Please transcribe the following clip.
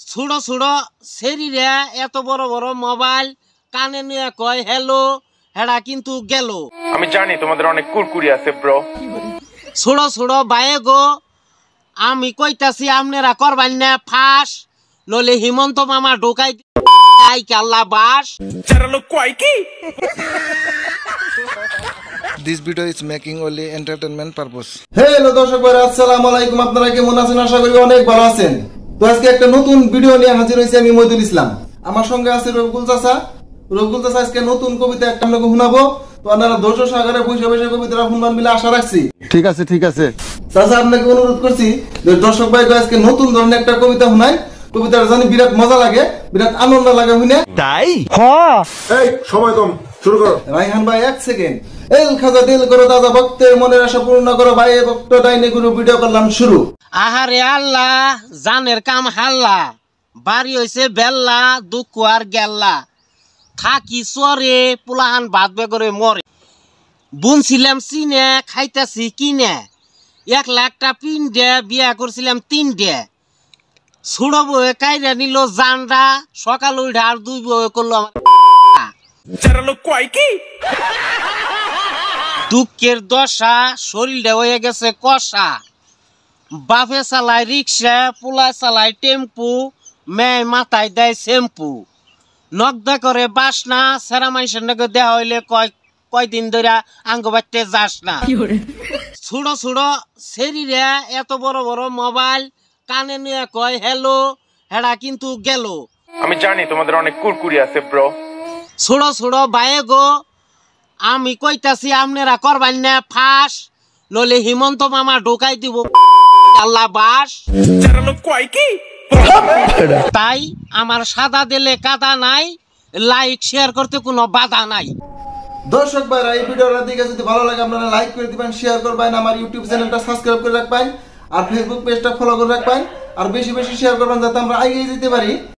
ছোট ছোট শরীরে এত বড় বড় মোবাইল কানে নিয়ে কয় হ্যালো হেডা কিন্তু গেল। আমি জানি তোমাদের অনেক কুরকুরি আছে ব্রো। ছোট ছোট বায়ে গো আমি কইতাছি আপনারা করবেন না ফাঁস, নলে হিমন্ত মামা ঢোকাই I Kalla bus. This video is making only entertainment purpose. Hello দর্শক ভাইরা, আসসালামু আলাইকুম। আপনারা কেমন আছেন? আশা করি অনেক ভালো আছেন। তো আজকে একটা নতুন ভিডিও নিয়ে হাজির হয়েছি আমি মইদুল ইসলাম। আমার সঙ্গে আছে রবিকুল চাচা। রবিকুল চাচা আজকে নতুন কবিতা একটা আপনাকে শোনাবো। তো আপনারা ধৈর্য সহকারে বসে বসে কবিতাটা শুনবেন বলে আশা রাখছি। ঠিক আছে ঠিক আছে চাচা, আপনাকে অনুরোধ করছি যে দর্শক ভাইকে আজকে নতুন ধরনের একটা কবিতা শোনাই। কবিতাটা জানি বিরাট মজা লাগে, বিরাট আনন্দ লাগে শুনে। তাই এই সময় কম, শুরু করো। রাইহান ভাই 1 সেকেন্ড। এল খাজা দিল করো দাদা, ভক্তের মনের আশা পূর্ণ করো ভাই, ভক্ত ডাইনে গুরু ভিডিও করলাম শুরু। আহারে আল্লাহ জানের কাম হাল্লা, বাড়ি হইছে বেল্লা দুঃখ আর গেল্লা, থাকি চরে পুলাহান ভাত বেগরে মরে, বুনছিলাম চিনে খাইতাছি কিনে, 1 লাখটা পিন্ডে বিয়া করছিলাম 3 ডে, ছোট বউয়ে কাইরা নিল জানডা, সকাল উঠে আর 2 বউয়ে করলো আমার। দুঃখের দশা, শরীরটা হয়ে গেছে কষা, বাপে চালায় রিক্সা, পোলায় চালায় টেম্পু, মেয়ে মাথায় দেয় শ্যাম্পু, নগদা করে বাসনা, সেরা মানুষের নাকি দেওয়া হইলে কয়দিন ধরে আঙ্গ বাড়তে যাস না। ছোট ছোট শরীরে এত বড় বড় মোবাইল কানে নিয়ে কয় হ্যালো হেডা কিন্তু গেল। আমি জানি তোমাদের অনেক কুরকুরি আছে ব্রো। ছোট ছোট বায়ে গো আমি কইতাছি আপনারা করবেন না ফাঁস, নলে হিমন্ত মামা ঢোকাই দিব আল্লাহ বাস। তাই আমার সাদা দিলে কাদা নাই, লাইক শেয়ার করতে কোনো বাধা নাই। দর্শক ভাইরা, এই ভিডিওটা দেখে যদি ভালো লাগে আপনারা লাইক করে দিবেন, শেয়ার করবেন, আমার ইউটিউব চ্যানেলটা সাবস্ক্রাইব করে রাখবেন, আর ফেসবুক পেজটা ফলো করে রাখবেন, আর বেশি বেশি শেয়ার করবেন যাতে আমরা এগিয়ে যেতে পারি।